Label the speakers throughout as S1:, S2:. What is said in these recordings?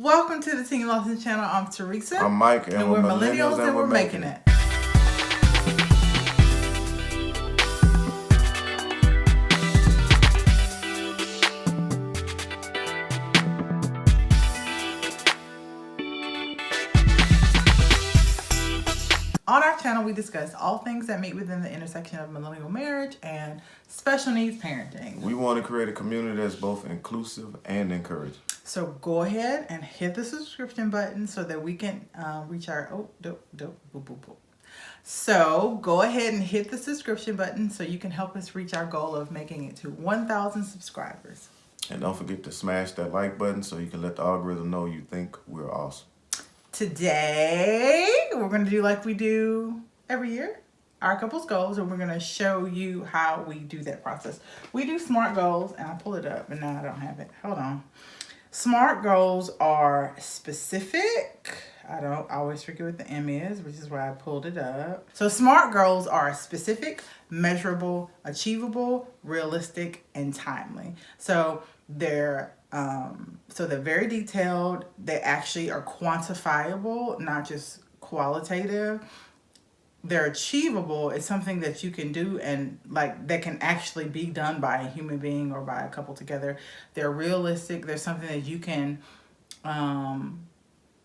S1: Welcome to the Team Lawson channel. I'm Theresa.
S2: I'm Mike,
S1: and we're millennials and we're making it. On our channel, we discuss all things that meet within the intersection of millennial marriage and special needs parenting.
S2: We want to create a community that's both inclusive and encouraging.
S1: So go ahead and hit the subscription button so that we can reach our So go ahead and hit the subscription button so you can help us reach our goal of making it to 1,000 subscribers.
S2: And don't forget to smash that like button so you can let the algorithm know you think we're awesome.
S1: Today, we're going to do like we do every year, our couples goals, and we're going to show you how we do that process. We do SMART goals, and I'll pull it up, and now I don't have it. Hold on. SMART goals are specific. I always forget what the M is, which is why I pulled it up. So SMART goals are specific, measurable, achievable, realistic, and timely. So they're very detailed. They actually are quantifiable, not just qualitative. They're achievable. It's something that you can do and that can actually be done by a human being or by a couple together. They're realistic. They're something that you can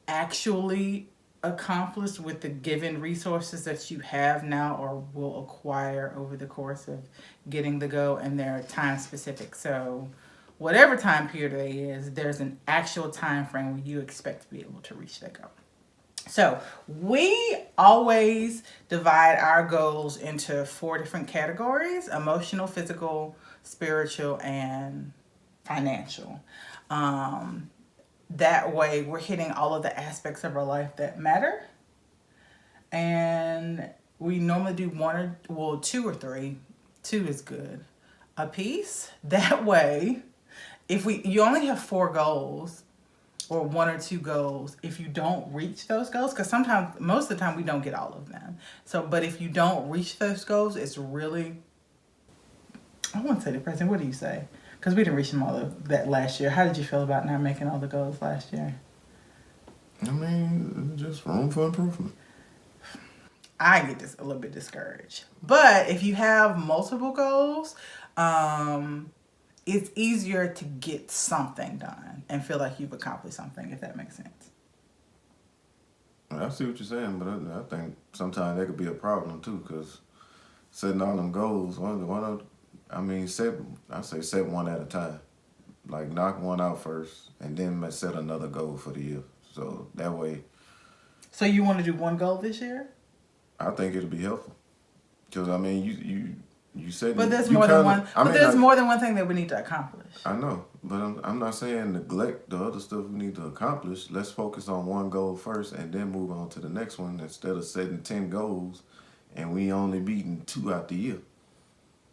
S1: actually accomplish with the given resources that you have now or will acquire over the course of getting the go, and they're time specific. So whatever time period it is, there's an actual time frame where you expect to be able to reach that goal. So we always divide our goals into 4 different categories: emotional, physical, spiritual, and financial. That way we're hitting all of the aspects of our life that matter. And we normally do 2 or 3. 2 is good. A piece. That way, if you only have 4 goals, or 1 or 2 goals, if you don't reach those goals, because most of the time we don't get all of them. But if you don't reach those goals, it's really, I won't say depressing. What do you say? Because we didn't reach them all of that last year. How did you feel about not making all the goals last year?
S2: I mean, just room for improvement.
S1: I get a little bit discouraged. But if you have multiple goals, it's easier to get something done and feel like you've accomplished something, if that makes sense.
S2: I see what you're saying, but I think sometimes that could be a problem too, because setting all them goals, set one at a time. Like knock one out first and then set another goal for the year. So that way.
S1: So you want to do 1 goal this year?
S2: I think it'll be helpful. Because I mean, you said,
S1: but there's more than one. There's more than one thing that we need to accomplish.
S2: I know, but I'm not saying neglect the other stuff we need to accomplish. Let's focus on 1 goal first, and then move on to the next one instead of setting 10 goals, and we only beating 2 out the year.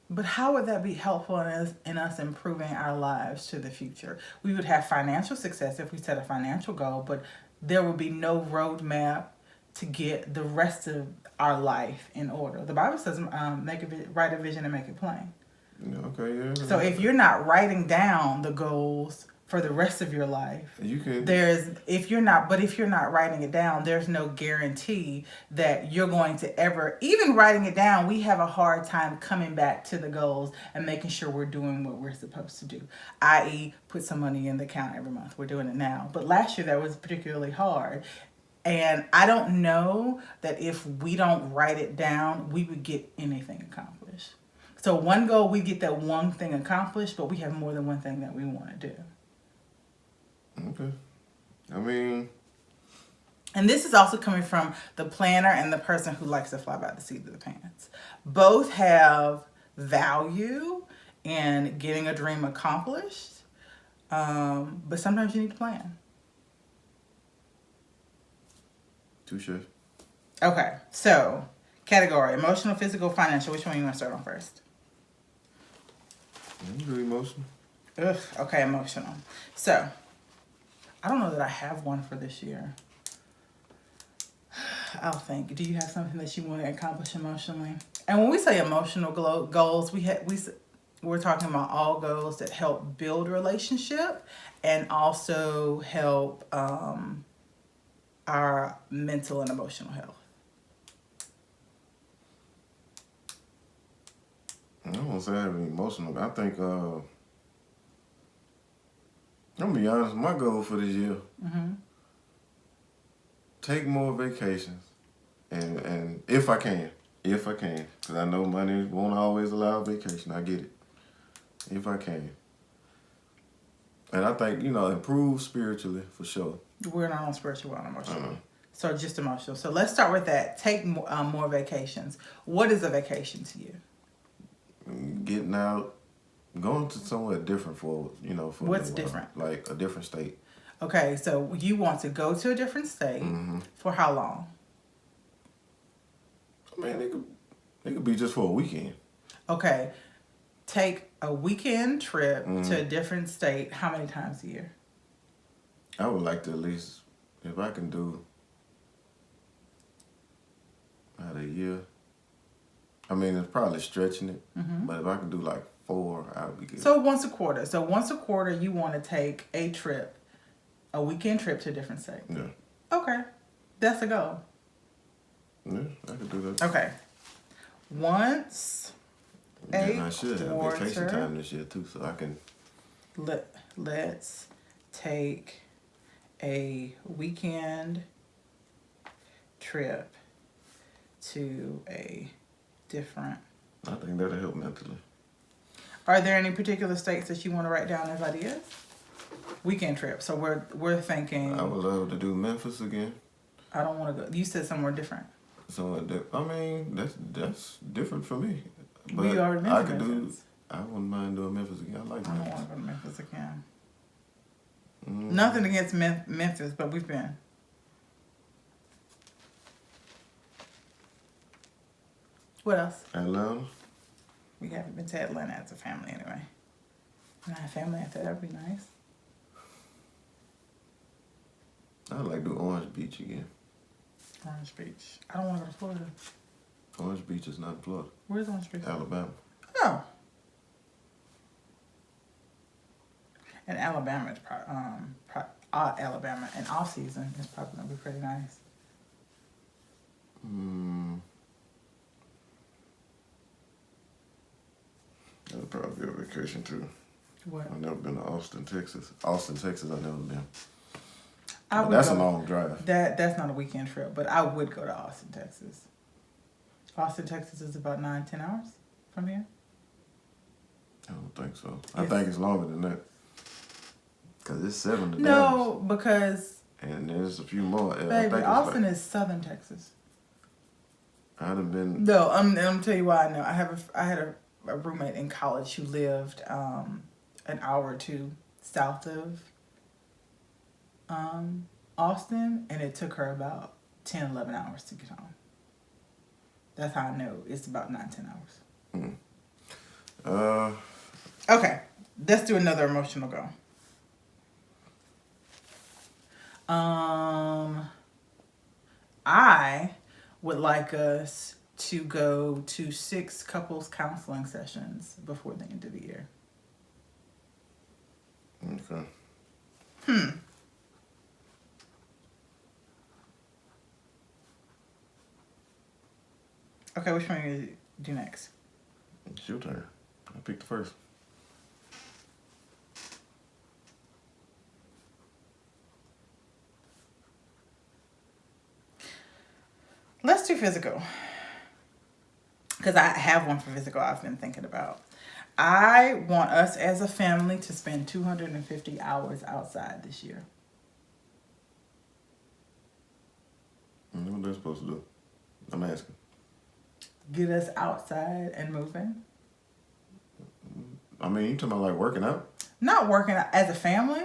S1: But how would that be helpful in us improving our lives to the future? We would have financial success if we set a financial goal, but there would be no roadmap to get the rest of our life in order. The Bible says, write a vision and make it plain.
S2: Okay, yeah.
S1: So if you're not writing down the goals for the rest of your life,
S2: you can.
S1: If you're not writing it down, there's no guarantee that you're going to ever, even writing it down, we have a hard time coming back to the goals and making sure we're doing what we're supposed to do, i.e. put some money in the account every month. We're doing it now. But last year that was particularly hard. And I don't know that if we don't write it down, we would get anything accomplished. So 1 goal, we get that 1 thing accomplished, but we have more than 1 thing that we want to do.
S2: Okay. I mean.
S1: And this is also coming from the planner and the person who likes to fly by the seat of the pants. Both have value in getting a dream accomplished, but sometimes you need to plan.
S2: Touche.
S1: Okay, so category: emotional, physical, financial. Which one you want to start on first?
S2: Do emotional.
S1: Okay, emotional. So, I don't know that I have one for this year. I'll think. Do you have something that you want to accomplish emotionally? And when we say emotional goals, we're talking about all goals that help build relationship and also help our mental and emotional health.
S2: I don't want to say I have any emotional. I think, I'm going to be honest, my goal for this year, take more vacations. And if I can, because I know money won't always allow vacation. I get it. If I can. And I think, improve spiritually for sure.
S1: We're not on spiritual, we're on emotional. So just emotional. So let's start with that. Take more vacations. What is a vacation to you?
S2: Getting out, going to somewhere different for
S1: What's different?
S2: Like a different state.
S1: Okay, so you want to go to a different state for how long?
S2: I mean, it could be just for a weekend.
S1: Okay, take a weekend trip to a different state. How many times a year?
S2: I would like to at least, if I can do about a year. I mean, it's probably stretching it, but if I can do like 4, I would be good.
S1: So once a quarter. So once a quarter, you want to take a trip, a weekend trip to a different state.
S2: Yeah.
S1: Okay, that's a goal.
S2: Yeah, I could do that.
S1: Okay, once
S2: and I should have vacation time this year too, so I can.
S1: Let's take a weekend trip to a different.
S2: I think that'll help mentally.
S1: Are there any particular states that you want to write down as ideas? Weekend trip. So we're thinking.
S2: I would love to do Memphis again.
S1: I don't want to go. You said somewhere different.
S2: So I mean that's different for me. But
S1: we already
S2: I could Memphis. I wouldn't mind doing Memphis again. I like Memphis.
S1: I don't want to go to Memphis again. Nothing against Memphis, but we've been. What else?
S2: Atlanta.
S1: We haven't been to Atlanta as a family anyway. When I have family after that, that'd be nice.
S2: I'd like to do Orange Beach again.
S1: Orange Beach. I don't want to go to Florida.
S2: Orange Beach is not in Florida.
S1: Where's Orange Beach?
S2: Alabama.
S1: Oh. And Alabama is Alabama, and off season is probably gonna be pretty nice.
S2: That'll probably be a vacation too.
S1: What?
S2: I've never been to Austin, Texas. Austin, Texas, I've never been.
S1: That's
S2: a long drive.
S1: That's not a weekend trip, but I would go to Austin, Texas. Austin, Texas is about 9-10 hours from here.
S2: I don't think so. I think it's longer than that. Because it's 7 to Dallas.
S1: No, because...
S2: And there's a few more.
S1: Baby, Austin is southern Texas.
S2: I'd have been...
S1: No, I'm going to tell you why I know. I had a roommate in college who lived an hour or two south of Austin, and it took her about 10, 11 hours to get home. That's how I know it's about 9-10 hours. Okay, let's do another emotional goal. I would like us to go to 6 couples counseling sessions before the end of the year.
S2: Okay.
S1: Okay, which one are you going to do next?
S2: It's your turn. I picked the first.
S1: Let's do physical. Because I have one for physical I've been thinking about. I want us as a family to spend 250 hours outside this year.
S2: What are they supposed to do? I'm asking.
S1: Get us outside and moving.
S2: I mean, you talking about like working out?
S1: Not working out as a family.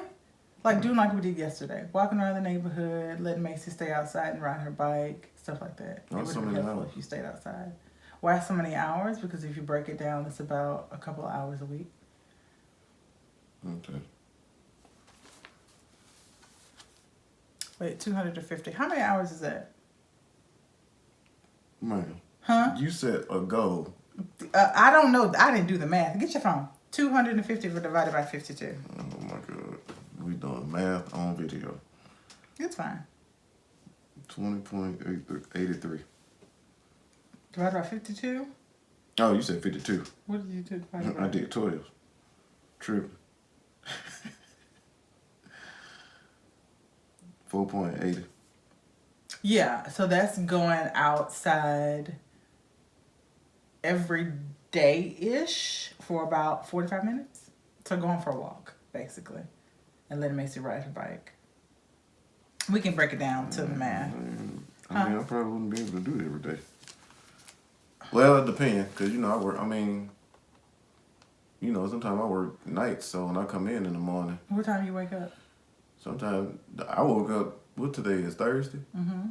S1: Like doing like we did yesterday. Walking around the neighborhood, letting Macy stay outside and ride her bike, stuff like that. It would be helpful if you stayed outside. Why so many hours? Because if you break it down, it's about a couple of hours a week.
S2: Okay.
S1: Wait, 250. How many hours is that?
S2: Man.
S1: Huh?
S2: You set a goal.
S1: I don't know. I didn't do the math. Get your phone. 250 divided by 52.
S2: Oh my God. We doing math on video.
S1: It's fine.
S2: 20.83.
S1: Divided by 52?
S2: Oh, you said 52.
S1: What did you do divided by?
S2: I did 12. Triple. 4.80.
S1: Yeah, so that's going outside every day-ish for about 45 minutes. So going for a walk, basically. And letting Macy ride her bike. We can break it down to the math.
S2: I mean, I probably wouldn't be able to do it every day. Well, it depends, because, you know, sometimes I work nights, so when I come in the morning.
S1: What time you wake up?
S2: Sometimes I woke up, what today is, Thursday?
S1: Mm-hmm.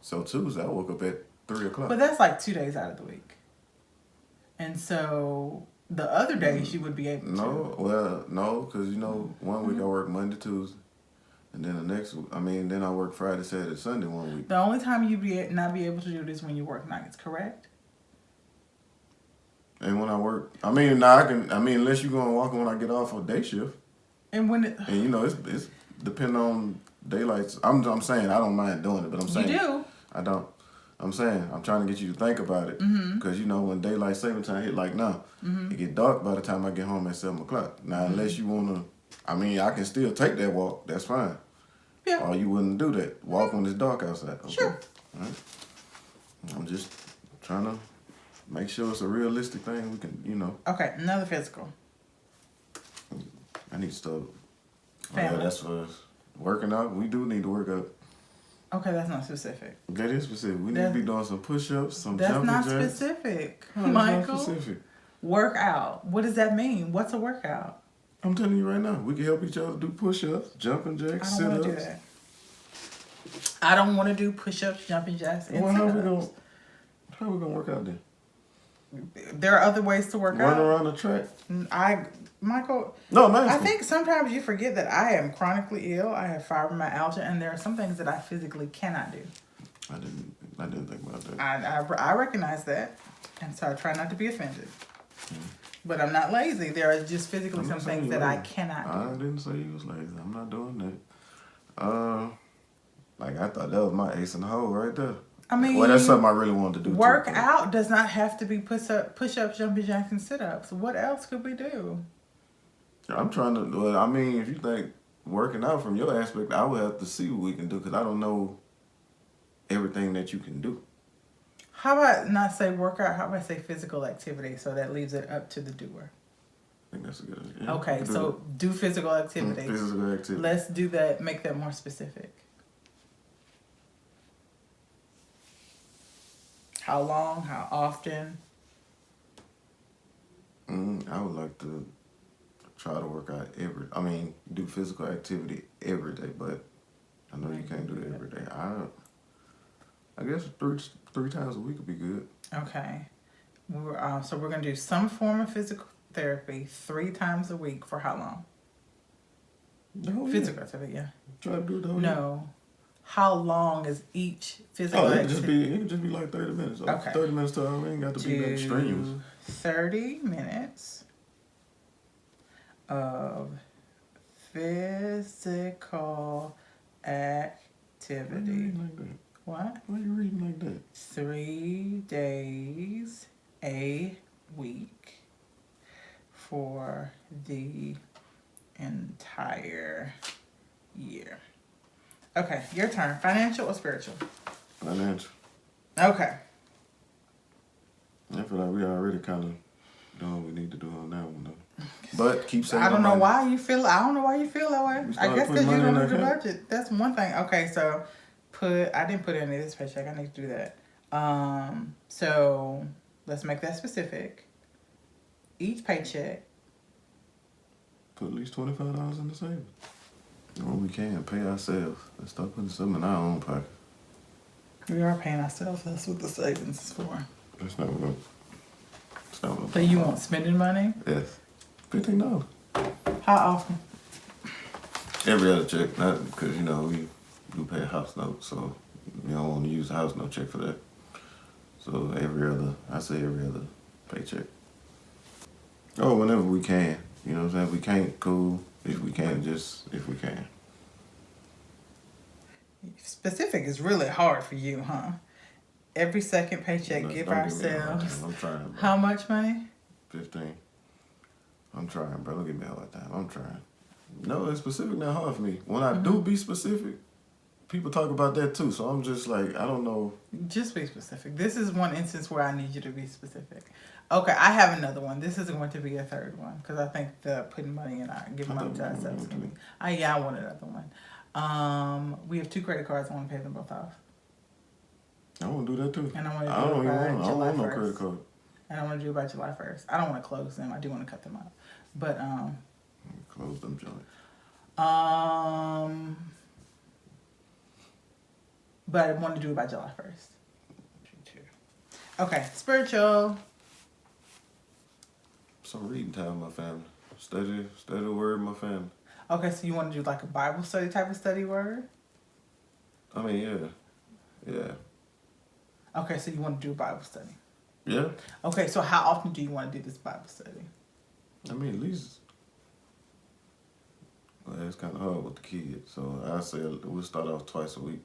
S2: So Tuesday, I woke up at 3 o'clock.
S1: But that's like 2 days out of the week. And so the other days you would be able to.
S2: No, because, 1 week I work Monday, Tuesday. And then the next, then I work Friday, Saturday, Sunday 1 week.
S1: The only time you not be able to do this when you work nights, correct?
S2: And when I work, unless you're going to walk when I get off of day shift.
S1: And when
S2: it's depending on daylight. I'm saying I don't mind doing it, but I'm saying.
S1: You do?
S2: I don't. I'm saying, I'm trying to get you to think about it. Because, when daylight saving time hit like now, it get dark by the time I get home at 7 o'clock. Now, unless you want to, I can still take that walk. That's fine.
S1: Yeah.
S2: Or you wouldn't do that. Walk when it's dark outside. Okay.
S1: Sure.
S2: All right. I'm just trying to make sure it's a realistic thing we can,
S1: Okay, another physical.
S2: I need to start.
S1: Family.
S2: That's for working out. We do need to work out.
S1: Okay, that's not specific.
S2: That is specific. We need to be doing some push-ups, some jumping
S1: jacks.
S2: jacks.
S1: That's not specific,
S2: No,
S1: Michael.
S2: not specific.
S1: Work out. What does that mean? What's a workout?
S2: I'm telling you right now, we can help each other do push-ups, jumping jacks,
S1: I don't want
S2: sit-ups.
S1: to do that. I don't want to do push-ups, jumping jacks, and
S2: How
S1: sit-ups.
S2: we gonna work out then?
S1: There are other ways to work out.
S2: Run around the track?
S1: Michael.
S2: No, man.
S1: I think sometimes you forget that I am chronically ill. I have fibromyalgia, and there are some things that I physically cannot do.
S2: I didn't think about that.
S1: I recognize that, and so I try not to be offended. But I'm not lazy. There are just physically some things that I cannot do.
S2: I didn't say you was lazy. I'm not doing that. I thought that was my ace in the hole right there. Well, that's something I really wanted to do.
S1: Work out does not have to be push-ups, jumping jacks, and sit-ups. What else could we do?
S2: I'm trying to. Well, if you think working out from your aspect, I would have to see what we can do because I don't know everything that you can do.
S1: How about not say workout? How about say physical activity? So that leaves it up to the doer.
S2: I think that's a good idea. Yeah,
S1: okay, so do physical activity.
S2: Physical activity.
S1: Let's do that. Make that more specific. How long? How often?
S2: I would like to try to work out do physical activity every day, but I know you can't do it every day. I guess three times a week would be good.
S1: Okay. So we're going to do some form of physical therapy 3 times a week for how long?
S2: The whole
S1: Physical activity, yeah.
S2: Try to do it the whole
S1: No. How long is each physical activity?
S2: It could just be like 30 minutes.
S1: Okay.
S2: 30 minutes to hour. It ain't got to be that strenuous.
S1: 30 minutes of physical activity. What?
S2: Why are you reading like that?
S1: 3 days a week for the entire year. Okay, your turn. Financial or spiritual?
S2: Financial.
S1: Okay.
S2: I feel like we already kind of doing what we need to do on that one, though. But keep saying
S1: I don't know why you feel that way. I guess because you don't know the budget. That's one thing. Okay, so I didn't put any of this paycheck. I need to do that. So let's make that specific. Each paycheck.
S2: Put at least $25 in the savings. Or we can pay ourselves. Let's start putting some in our own pocket.
S1: We are paying ourselves. That's what the savings is for.
S2: That's not what
S1: So you want spending money?
S2: Yes. $15.
S1: How often?
S2: Every other check. Not because, we do pay a house note. So you don't want to use a house note check for that. So every other paycheck. Oh, whenever we can. You know what I'm saying? If we can't, cool. If we can't, just if we can.
S1: Specific is really hard for you, huh? Every second paycheck, give
S2: Don't give me a hard
S1: ourselves.
S2: time. I'm trying, bro.
S1: How much money?
S2: 15. I'm trying, bro. Don't give me a hard time. I'm trying. No, it's specific not hard for me. When I do be specific, people talk about that too. So I'm just like, I don't know.
S1: Just be specific. This is one instance where I need you to be specific. Okay, I have another one. This is going to be a third one because I think the putting money in our giving money to ourselves can be. Yeah, I want another one. We have 2 credit cards. I want to pay them both off.
S2: I want to do that too.
S1: And I want to
S2: I don't
S1: do it
S2: even
S1: by
S2: want. I don't
S1: July
S2: want no
S1: 1st.
S2: credit card.
S1: And I want to do it by July 1st. I don't want to close them. I do want to cut them up. But
S2: Close them joints.
S1: but I want to do it by July 1st. Okay, spiritual.
S2: Some reading time with my family. Study the word with my family.
S1: Okay, so you want to do like a Bible study type of study word?
S2: I mean, yeah.
S1: Okay, so you want to do a Bible study.
S2: Yeah.
S1: Okay, so how often do you want to do this Bible study?
S2: I mean, at least. Well, it's kind of hard with the kids, so I say we'll start off twice a week.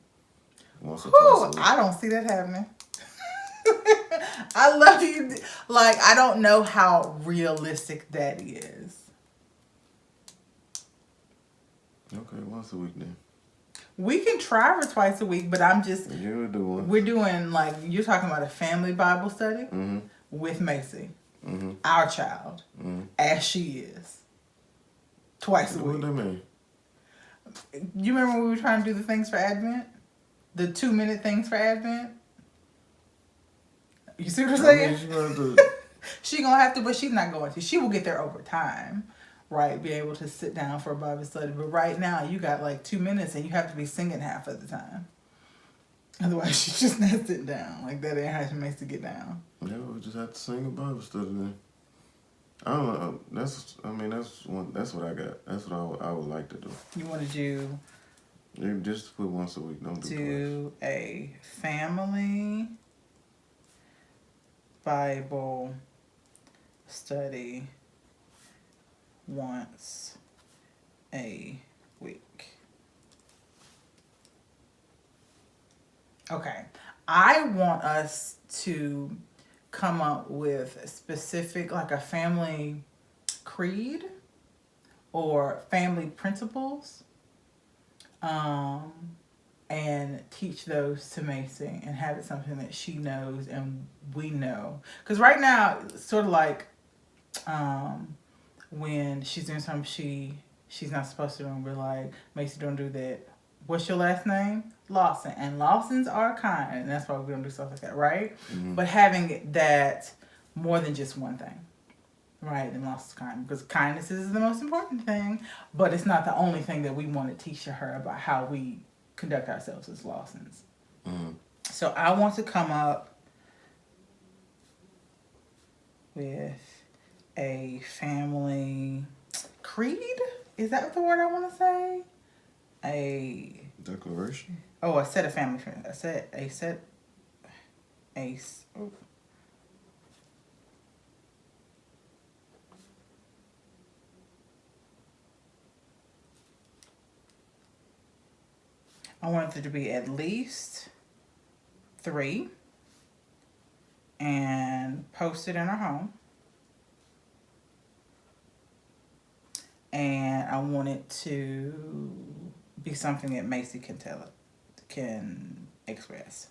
S2: Once or twice a week.
S1: I don't see that happening. I love you. Like, I don't know how realistic that is.
S2: Okay, once a week then.
S1: We can try for twice a week, but I'm just...
S2: Yeah, we'll do one.
S1: We're doing, like, you're talking about a family Bible study with Macy, our child, as she is. Twice a week.
S2: What do that mean?
S1: You remember when we were trying to do the things for Advent? The 2-minute things for Advent? You see what I'm saying? She gonna have to, but she's not going to. She will get there over time, right? Be able to sit down for a Bible study. But right now, you got like 2 minutes and you have to be singing half of the time. Otherwise, she's just not sitting down. Like, that ain't how she makes to get down.
S2: Yeah, we just have to sing a Bible study then. I don't know. That's what I got. That's what I would like to do.
S1: You want to do...
S2: You just put once a week. Don't do twice.
S1: A family Bible study once a week. Okay. I want us to come up with a specific, like a family creed or family principles, and teach those to Macy and have it something that she knows and we know. Because right now, it's sort of like when she's doing something she's not supposed to do, and we're like, Macy, don't do that. What's your last name? Lawson. And Lawsons are kind, and that's why we don't do stuff like that, right? But having that more than just one thing. Right, and Lawson's kind, because kindness is the most important thing, but it's not the only thing that we want to teach her about how we conduct ourselves as Lawsons. So I want to come up with a family creed. Is that the word I want to say? A
S2: declaration.
S1: Oh, a set of family friends. I want it to be at least 3 and post it in our home. And I want it to be something that Macy can express.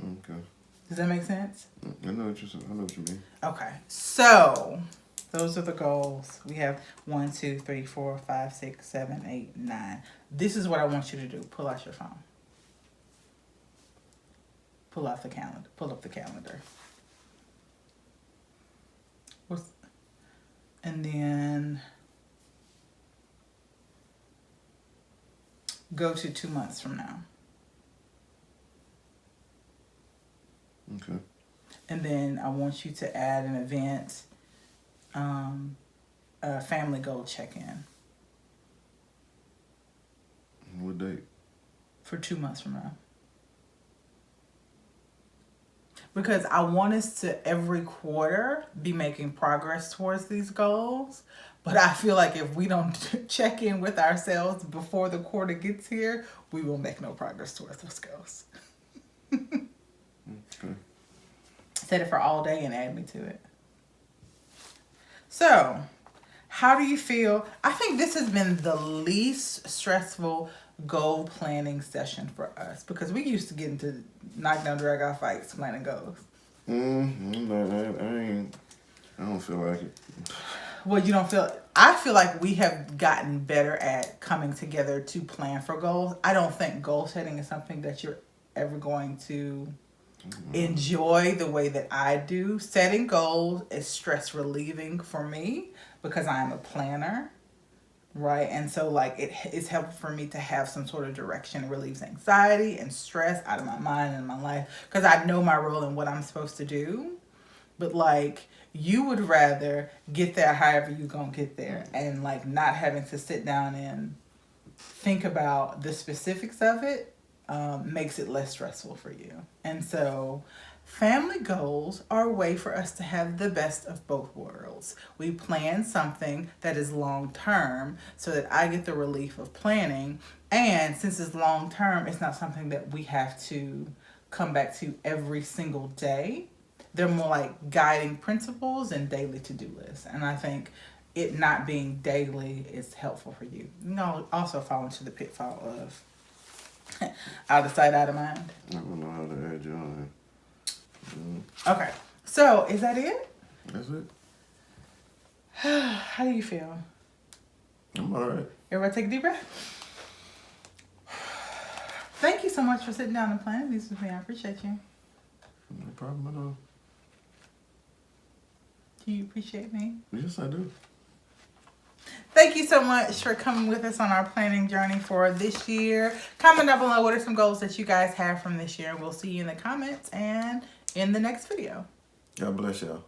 S2: Okay.
S1: Does that make sense?
S2: I know what you mean.
S1: Okay. So those are the goals. We have 1, 2, 3, 4, 5, 6, 7, 8, 9. This is what I want you to do. Pull out your phone. Pull out the calendar. Pull up the calendar. And then go to 2 months from now.
S2: Okay.
S1: And then I want you to add an event, a family goal check-in.
S2: What date?
S1: for 2 months from now. Because I want us to every quarter be making progress towards these goals. But I feel like if we don't check in with ourselves before the quarter gets here, we will make no progress towards those goals.
S2: Okay.
S1: Set it for all day and add me to it. So, how do you feel? I think this has been the least stressful goal planning session for us because we used to get into knock down, drag out fights planning goals.
S2: I don't feel like it.
S1: Well, you don't feel. I feel like we have gotten better at coming together to plan for goals. I don't think goal setting is something that you're ever going to enjoy the way that I do. Setting goals is stress relieving for me because I am a planner, right? And so like it is helpful for me to have some sort of direction. It relieves anxiety and stress out of my mind and my life because I know my role and what I'm supposed to do. But like you would rather get there however you're gonna get there and like not having to sit down and think about the specifics of it makes it less stressful for you. And so family goals are a way for us to have the best of both worlds. We plan something that is long term so that I get the relief of planning. And since it's long term, it's not something that we have to come back to every single day. They're more like guiding principles and daily to-do lists. And I think it not being daily is helpful for you. You know, also fall into the pitfall of out of sight, out of mind.
S2: I don't know how to add you on.
S1: Okay, so is that it?
S2: That's it.
S1: How do you feel?
S2: I'm all right.
S1: Everybody take a deep breath. Thank you so much for sitting down and planning these with me. I appreciate you.
S2: No problem at all.
S1: Do you appreciate me?
S2: Yes, I do.
S1: Thank you so much for coming with us on our planning journey for this year. Comment down below what are some goals that you guys have from this year. We'll see you in the comments and in the next video.
S2: God bless y'all.